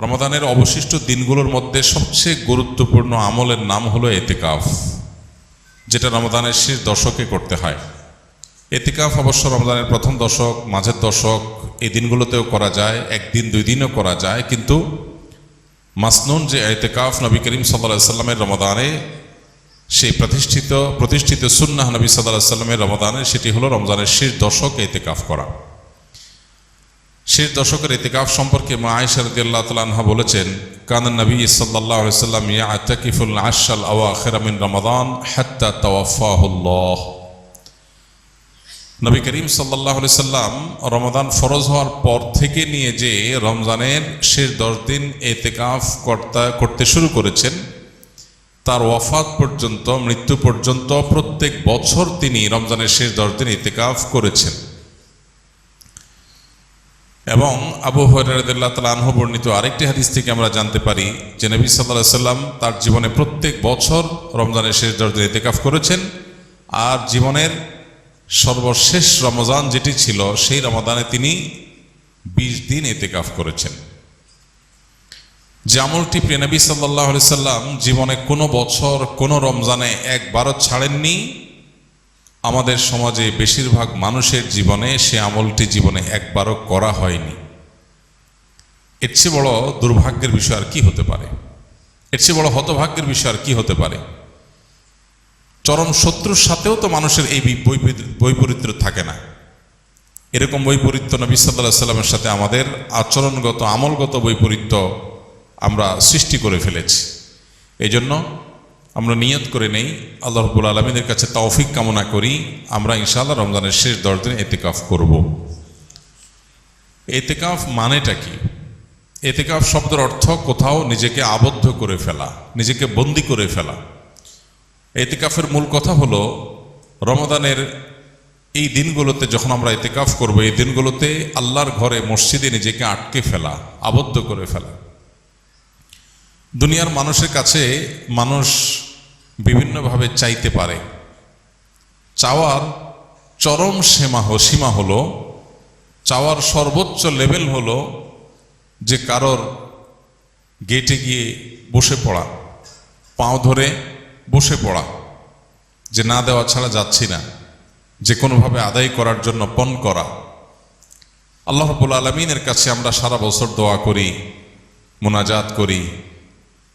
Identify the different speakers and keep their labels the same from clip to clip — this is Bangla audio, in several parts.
Speaker 1: রমাদানের অবশিষ্ট দিনগুলোর মধ্যে সবচেয়ে গুরুত্বপূর্ণ আমলের নাম হলো এতেকাফ, যেটা রমাদানের শেষ দশকে করতে হয়। এতেকাফ অবশ্য রমজানের প্রথম দশক, মাঝের দশক, এই দিনগুলোতেও করা যায়, একদিন দুই দিনও করা যায়, কিন্তু মাসনুন যে এতেকাফ নবী করিম সাল্লাল্লাহু আলাইহি সাল্লামের রমাদানে, সেই প্রতিষ্ঠিত সুন্নাহ নবী সাল্লাল্লাহু আলাইহি সাল্লামের রমাদানে, সেটি হলো রমজানের শেষ দশকে এতেকাফ করা। শেষ দশকের এতেকাফ সম্পর্কে মা আয়েশা রাদিয়াল্লাহু তাআলা আনহা বলেছেন, কানা নবী সাল্লাল্লাহু আলাইহি সাল্লাম ইয়াতাকিফুল আশরাল আওয়াখির মিন রমাদান হাত্তা তাওয়াফাহুল্লাহ। নবী করিম সাল্লাল্লাহু আলাইহি সাল্লাম রমাদান ফরজ হওয়ার পর থেকে নিয়ে যে রমজানের শেষ 10 দিন এতেকাফ করতে শুরু করেছেন, তার ওয়াফাত পর্যন্ত, মৃত্যু পর্যন্ত প্রত্যেক বছর তিনি রমজানের শেষ 10 দিন এতেকাফ করেছেন। এবং আবু হুরায়রা রাদিয়াল্লাহু তাআলা আনহু বর্ণিত আরেকটি হাদিস থেকে আমরা জানতে পারি যে নবী সাল্লাল্লাহু আলাইহি সাল্লাম তার জীবনে প্রত্যেক বছর রমজানের শেষ 10 দিন এতেকাফ করেছেন, আর জীবনের সর্বশেষ রমজান যেটি ছিল, সেই রমাদানে তিনি 20 দিন এতেকাফ করেছেন। যে আমলটি প্রিয় নবী সাল্লাল্লাহু আলাইহি সাল্লাম জীবনে কোনো বছর, কোনো রমজানে একবারও ছাড়েননি, আমাদের সমাজে বেশিরভাগ মানুষের জীবনে সে আমলটি জীবনে একবারও করা হয়নি। এর চেয়ে বড় দুর্ভাগ্যের বিষয় আর কি হতে পারে? এর চেয়ে বড় হতভাগ্যের বিষয় আর কি হতে পারে? চরম শত্রুর সাথেও তো মানুষের এই বৈপরীত্য থাকে না। এরকম বৈপরীত্য নবী সাল্লাল্লাহু আলাইহি সাল্লামের সাথে আমাদের আচরণগত, আমলগত বৈপরীত্য আমরা সৃষ্টি করে ফেলেছি। এই জন্য আমরা নিয়ত করে নেই, আল্লাহ রাব্বুল আলামিনের কাছে তৌফিক কামনা করি, আমরা ইনশাআল্লাহ রমজানের শেষ 10 দিন এতেকাফ করব। এতেকাফ মানেটা কি? এতেকাফ শব্দের অর্থ কোথাও নিজেকে আবদ্ধ করে ফেলা, নিজেকে বন্দী করে ফেলা। এতেকাফের মূল কথা হলো রমাদানের এই দিনগুলোতে যখন আমরা এতেকাফ করব, এই দিনগুলোতে আল্লাহর ঘরে, মসজিদে নিজেকে আটকে ফেলা, আবদ্ধ করে ফেলা। দুনিয়ার মানুষের কাছে মানুষ বিভিন্নভাবে চাইতে পারে। চাওয়ার চরম সীমা হলো, চাওয়ার সর্বোচ্চ লেভেল হলো যে কারোর গেটে গিয়ে বসে পড়া, পাও ধরে বসে পড়া, যে না দেওয়া ছাড়া যাচ্ছি না, যে কোনোভাবে আদায় করার জন্য পণ করা। আল্লাহ রাব্বুল আলামিনের কাছে আমরা সারা বছর দোয়া করি, মুনাজাত করি,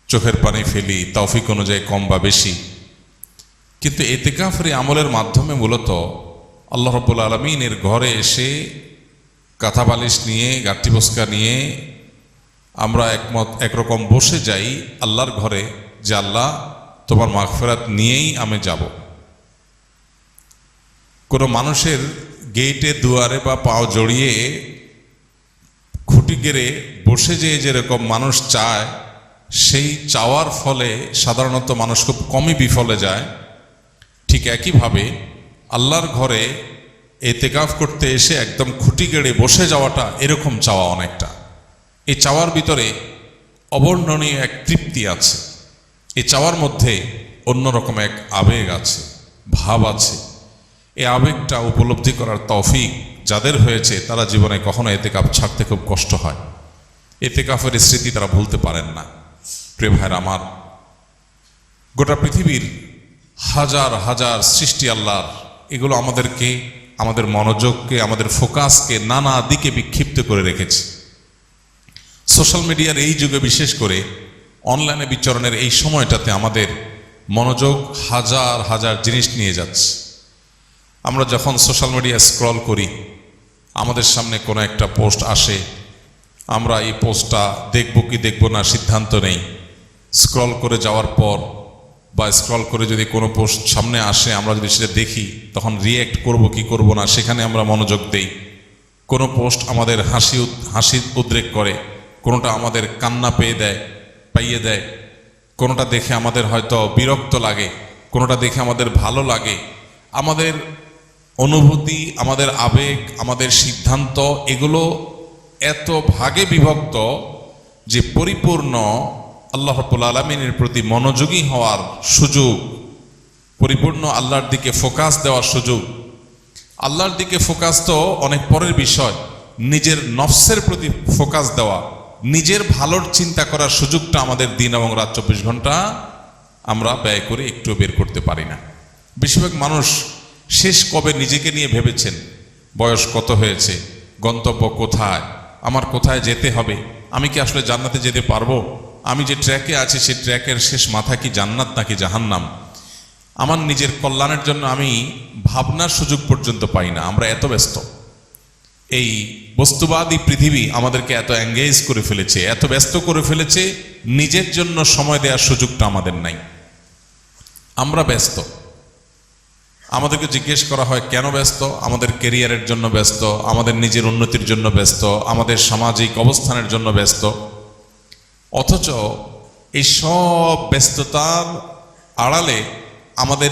Speaker 1: চোখের পানি ফেলি, তৌফিক অনুযায়ী কম বা বেশি, কিন্তু এতেকাফের আমলের মাধ্যমে মূলত আল্লাহ রাব্বুল আলামিনের ঘরে এসে কাঁথা বালিশ নিয়ে, গাঁট্টি বস্কা নিয়ে আমরা একরকম বসে যাই আল্লাহর ঘরে, যে আল্লাহ তোমার মাগফিরাত নিয়েই আমি যাব। কোনো মানুষের গেটে, দুয়ারে বা পাও জড়িয়ে খুঁটি গেড়ে বসে যেয়ে যেরকম মানুষ চায়, সেই চাওয়ার ফলে সাধারণত মানুষ খুব কমই বিফলে যায়। ঠিক একইভাবে আল্লাহর ঘরে এতেকাফ করতে এসে একদম খুঁটি গেড়ে বসে যাওয়াটা এরকম চাওয়া অনেকটা। এই চাওয়ার ভিতরে অবর্ণনীয় এক তৃপ্তি আছে, এই চাওয়ার মধ্যে অন্যরকম এক আবেগ আছে, ভাব আছে। এই আবেগটা উপলব্ধি করার তৌফিক যাদের হয়েছে, তারা জীবনে কখনো এতেকাফ ছাড়তে খুব কষ্ট হয়। এতেকাফের স্মৃতি তারা ভুলতে পারেন না। প্রিয় ভাইরা আমার, গোটা পৃথিবীর হাজার হাজার সৃষ্টি আল্লাহর, এগুলো আমাদেরকে, আমাদের মনোযোগকে, আমাদের ফোকাসকে নানা দিকে বিক্ষিপ্ত করে রেখেছে। সোশ্যাল মিডিয়ার এই যুগে, বিশেষ করে অনলাইনে বিচরণের এই সময়টাতে আমাদের মনোযোগ হাজার হাজার জিনিস নিয়ে যাচ্ছে। আমরা যখন সোশ্যাল মিডিয়া স্ক্রল করি, আমাদের সামনে কোনো একটা পোস্ট আসে, আমরা এই পোস্টটা দেখব কি দেখব না সিদ্ধান্ত নেই। স্ক্রল করে যাওয়ার পর বা স্ক্রল করে যদি কোনো পোস্ট সামনে আসে, আমরা যদি সেটা দেখি, তখন রিয়্যাক্ট করব কি করব না সেখানে আমরা মনোযোগ দেই। কোনো পোস্ট আমাদের হাসি উদ্রেক করে, কোনোটা আমাদের কান্না পাইয়ে দেয়, কোনোটা দেখে আমাদের হয়তো বিরক্ত লাগে, কোনোটা দেখে আমাদের ভালো লাগে। আমাদের অনুভূতি, আমাদের আবেগ, আমাদের সিদ্ধান্ত, এগুলো এত ভাগে বিভক্ত যে পরিপূর্ণ আল্লাহ রাব্বুল আলামিনের প্রতি মনোযোগী হওয়ার সুযোগ, পরিপূর্ণ আল্লাহর দিকে ফোকাস দেওয়ার সুযোগ, আল্লাহর দিকে ফোকাস তো অনেক পরের বিষয়, নিজের নফসের প্রতি ফোকাস দেওয়া, নিজের ভালোর চিন্তা করার সুযোগটা আমাদের দিন এবং রাত 24 ঘন্টা আমরা ব্যয় করে একটু বের করতে পারি না। বেশিরভাগ মানুষ শেষ কবে নিজেকে নিয়ে ভেবেছেন? বয়স কত হয়েছে, গন্তব্য কোথায়, আমার কোথায় যেতে হবে, আমি কি আসলে জান্নাতে যেতে পারবো, আমি যে ট্র্যাকে আছি সেই ট্র্যাকের শেষ মাথা কি জান্নাত নাকি জাহান্নাম, আমার নিজের কল্যাণের জন্য আমি ভাবনার সুযোগ পর্যন্ত পাই না। আমরা এত ব্যস্ত, এই বস্তুবাদী পৃথিবী আমাদেরকে এত এঙ্গেজ করে ফেলেছে, এত ব্যস্ত করে ফেলেছে, নিজের জন্য সময় দেওয়ার সুযোগটা আমাদের নাই। আমরা ব্যস্ত। আমাদেরকে জিজ্ঞেস করা হয় কেন ব্যস্ত? আমাদের কেরিয়ারের জন্য ব্যস্ত, আমাদের নিজের উন্নতির জন্য ব্যস্ত, আমাদের সামাজিক অবস্থানের জন্য ব্যস্ত। অথচ এই সব ব্যস্ততার আড়ালে আমাদের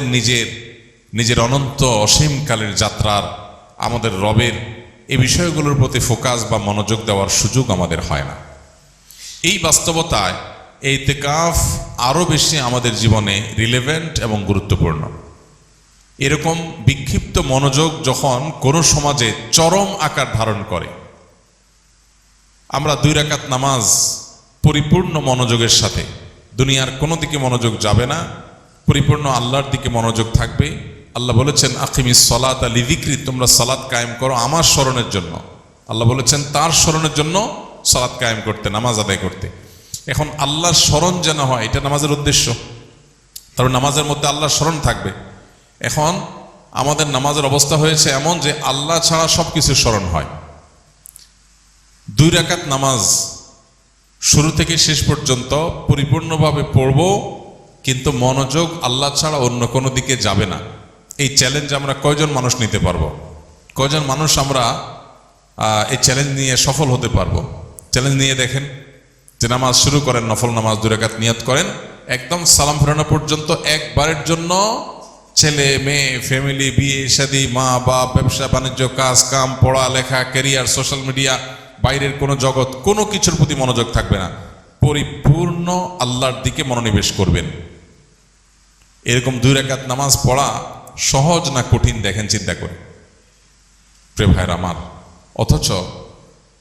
Speaker 1: নিজের অনন্ত অসীমকালের যাত্রার, আমাদের রবের এই বিষয়গুলোর প্রতি ফোকাস বা মনোযোগ দেওয়ার সুযোগ আমাদের হয় না। এই বাস্তবতায় এই ইতিকাফ আরও বেশি আমাদের জীবনে রিলেভেন্ট এবং গুরুত্বপূর্ণ। এরকম বিক্ষিপ্ত মনোযোগ যখন কোনো সমাজে চরম আকার ধারণ করে, আমরা 2 রাকাত নামাজ পরিপূর্ণ মনোযোগের সাথে, দুনিয়ার কোনো দিকে মনোযোগ যাবে না, পরিপূর্ণ আল্লাহর দিকে মনোযোগ থাকবে। আল্লাহ বলেছেন আকিমিস সালাতা লিযিকরি, তোমরা সালাত কায়েম করো আমার স্মরণের জন্য। আল্লাহ বলেছেন তার স্মরণের জন্য সালাত কায়েম করতে, নামাজ আদায় করতে। এখন আল্লাহর স্মরণ যেন হয়, এটা নামাজের উদ্দেশ্য। তারপর নামাজের মধ্যে আল্লাহর স্মরণ থাকবে। এখন আমাদের নামাজের অবস্থা হয়েছে এমন যে আল্লাহ ছাড়া সব কিছু স্মরণ হয়। 2 রাকাত নামাজ শুরু থেকে শেষ পর্যন্ত পরিপূর্ণভাবে পড়ব, কিন্তু মনোযোগ আল্লাহ ছাড়া অন্য কোনো দিকে যাবে না। এই চ্যালেঞ্জ আমরা কয়জন মানুষ নিতে পারবো? কয়জন মানুষ আমরা এই চ্যালেঞ্জ নিয়ে সফল হতে পারবো? চ্যালেঞ্জ নিয়ে দেখেন যে নামাজ শুরু করেন, নফল নামাজ 2 রাকাত নিয়ত করেন, একদম সালাম ফেরানো পর্যন্ত একবারের জন্য ছেলে মেয়ে, ফ্যামিলি, বিয়ে শাদী, মা বাপ, ব্যবসা বাণিজ্য, কাজ কাম, পড়া লেখা, ক্যারিয়ার, সোশ্যাল মিডিয়া, বাইরের কোনো জগৎ, কোনো কিছুর প্রতি মনোযোগ থাকবে না। পরিপূর্ণ আল্লাহর দিকে মনোনিবেশ করবেন। এরকম 2 রাকাত নামাজ পড়া সহজ না কঠিন? দেখেন, চিন্তা করে প্রিয় ভাইরা আমার। অথচ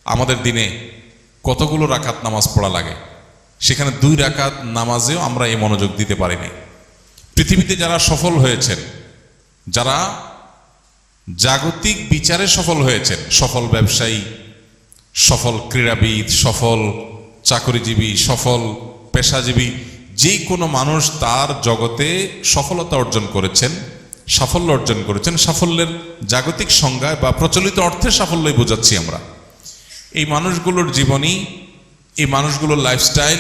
Speaker 1: আমাদের দিনে কতগুলো রাকাত নামাজ পড়া লাগে, সেখানে 2 রাকাত নামাজেও আমরা এই মনোযোগ দিতে পারিনি। পৃথিবীতে যারা সফল হয়েছেন, যারা জাগতিক বিচারে সফল হয়েছেন, সফল ব্যবসায়ী, সফল ক্রীড়াবিদ, সফল চাকরিজীবী, সফল পেশাজীবী, যে কোনো মানুষ তার জগতে সফলতা অর্জন করেছেন, সাফল্য অর্জন করেছেন। সাফল্যের জাগতিক সংজ্ঞায় বা প্রচলিত অর্থে সাফল্যই বোঝাচ্ছি আমরা। এই মানুষগুলোর জীবনী, এই মানুষগুলোর লাইফস্টাইল,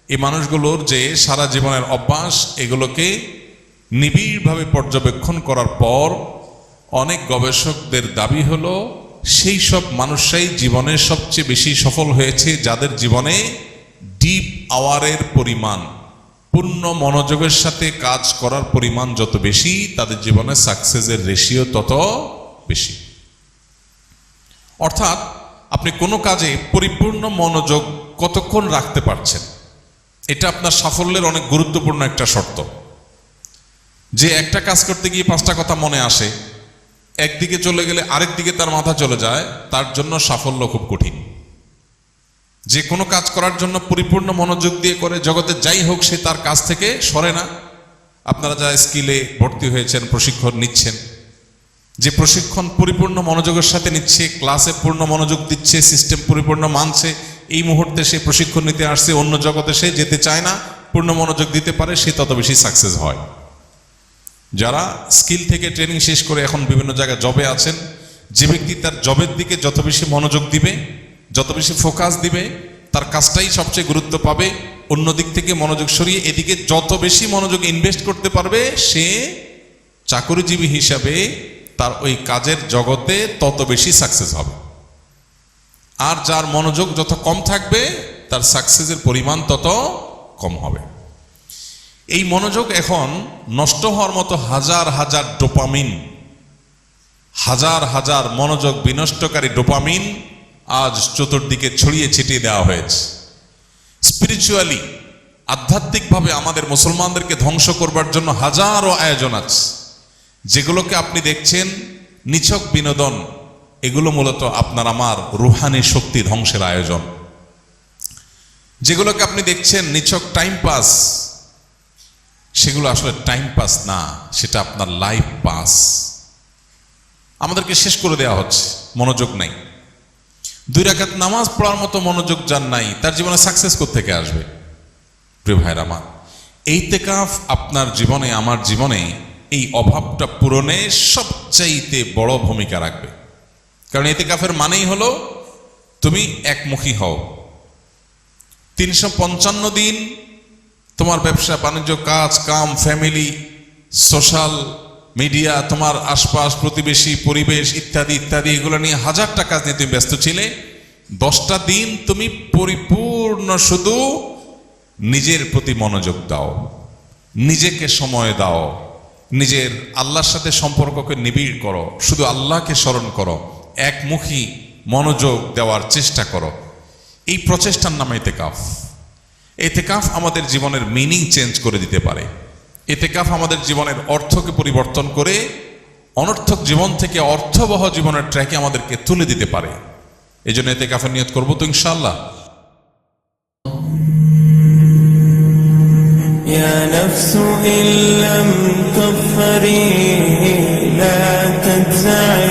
Speaker 1: এই মানুষগুলোর যে সারা জীবনের অভ্যাস, এগুলোকে নিবিড়ভাবে পর্যবেক্ষণ করার পর অনেক গবেষকদের দাবি হলো সেই সব মানুষরাই জীবনে সবচেয়ে বেশি সফল হয়েছে যাদের জীবনে ডিপ আওয়ারের পরিমাণ, পূর্ণ মনোযোগের সাথে কাজ করার পরিমাণ যত বেশি, তাদের জীবনে সাকসেসের রেশিও তত বেশি। অর্থাৎ আপনি কোনো কাজে পরিপূর্ণ মনোযোগ কতক্ষণ রাখতে পারছেন, এটা আপনার সাফল্যের অনেক গুরুত্বপূর্ণ একটা শর্ত। যে একটা কাজ করতে গিয়ে 5টা কথা মনে আসে, একদিকে চলে গেলে আরেক দিকে তার মাথা চলে যায়, তার জন্য সাফল্য খুব কঠিন। যে কোনো কাজ করার জন্য পরিপূর্ণ মনোযোগ দিয়ে করে, জগতে যাই হোক সে তার কাজ থেকে সরে না। আপনারা যারা স্কিলে ভর্তি হয়েছেন, প্রশিক্ষণ নিচ্ছেন, যে প্রশিক্ষণ পরিপূর্ণ মনোযোগের সাথে নিচ্ছে, ক্লাসে পূর্ণ মনোযোগ দিচ্ছে, সিস্টেম পরিপূর্ণ মানছে, এই মুহূর্তে সে প্রশিক্ষণ নিতে আসছে, অন্য জগতে সে যেতে চায় না, পূর্ণ মনোযোগ দিতে পারে, সে তত বেশি সাকসেস হয়। যারা স্কিল থেকে ট্রেনিং শেষ করে এখন বিভিন্ন জায়গায় জবে আছেন, যে ব্যক্তি তার জবের দিকে যত বেশি মনোযোগ দিবে, যত বেশি ফোকাস দিবে, তার কাজটাই সবচেয়ে গুরুত্ব পাবে। অন্য দিক থেকে মনোযোগ সরিয়ে এদিকে যত বেশি মনোযোগ ইনভেস্ট করতে পারবে, সে চাকরিজীবী হিসাবে তার ওই কাজের জগতে তত বেশি সাকসেস হবে। আর যার মনোযোগ যত কম থাকবে, তার সাকসেসের পরিমাণ তত কম হবে। এই মনোযোগ এখন নষ্ট হওয়ার মতো হাজার হাজার ডোপামিন, হাজার হাজার মনোযোগ বিনষ্টকারী ডোপামিন আজ চতুর্দিকে ছড়িয়ে ছিটিয়ে দেওয়া হয়েছে। স্পিরিচুয়ালি, আধ্যাত্মিকভাবে আমাদের মুসলমানদেরকে ধ্বংস করবার জন্য হাজারো আয়োজন আছে। যেগুলোকে আপনি দেখছেন নিছক বিনোদন, এগুলো মূলত আপনার আমার রুহানি শক্তি ধ্বংসের আয়োজন। যেগুলোকে আপনি দেখছেন নিছক টাইম পাস, সেগুলো আসলে টাইম পাস না, সেটা আপনার লাইফ পাস। আমাদেরকে শেষ করে দেওয়া হচ্ছে, মনোযোগ নাই। 2 রাকাত নামাজ পড়ার মতো মনোযোগ যার নাই, তার জীবনে সাকসেস কোত্থেকে আসবে? প্রিয় ভাইরা আমার, ইতিকাফ আপনার জীবনে, আমার জীবনে এই অভাবটা পূরণে সবচাইতে বড় ভূমিকা রাখবে। কারণ ইতিকাফের মানেই হলো তুমি একমুখী হও। 355 দিন তোমার ব্যবসা বাণিজ্য, কাজ কাম, ফ্যামিলি, সোশ্যাল মিডিয়া, তোমার আশপাশ, প্রতিবেশী, পরিবেশ ইত্যাদি ইত্যাদি, এগুলো নিয়ে হাজারটা কাজ নিয়ে তুমি ব্যস্ত ছিলে। 10টা দিন তুমি পরিপূর্ণ শুধু নিজের প্রতি মনোযোগ দাও, নিজেকে সময় দাও, নিজের আল্লাহর সাথে সম্পর্ককে নিবিড় করো, শুধু আল্লাহকে স্মরণ করো, একমুখী মনোযোগ দেওয়ার চেষ্টা করো। এই প্রচেষ্টার নাম ইতিকাফ। ইতিকাফ আমাদের জীবনের মিনিং চেঞ্জ করে দিতে পারে। ইতিকাফ আমাদের জীবনের অর্থকে পরিবর্তন করে অনর্থক জীবন থেকে অর্থবহ জীবনের ট্র্যাকে আমাদেরকে তুলে দিতে পারে। এই জন্য ইতিকাফের নিয়ত করবো তো ইনশাআল্লাহ।
Speaker 2: يا نفس إن لم تظفري لا تجزعي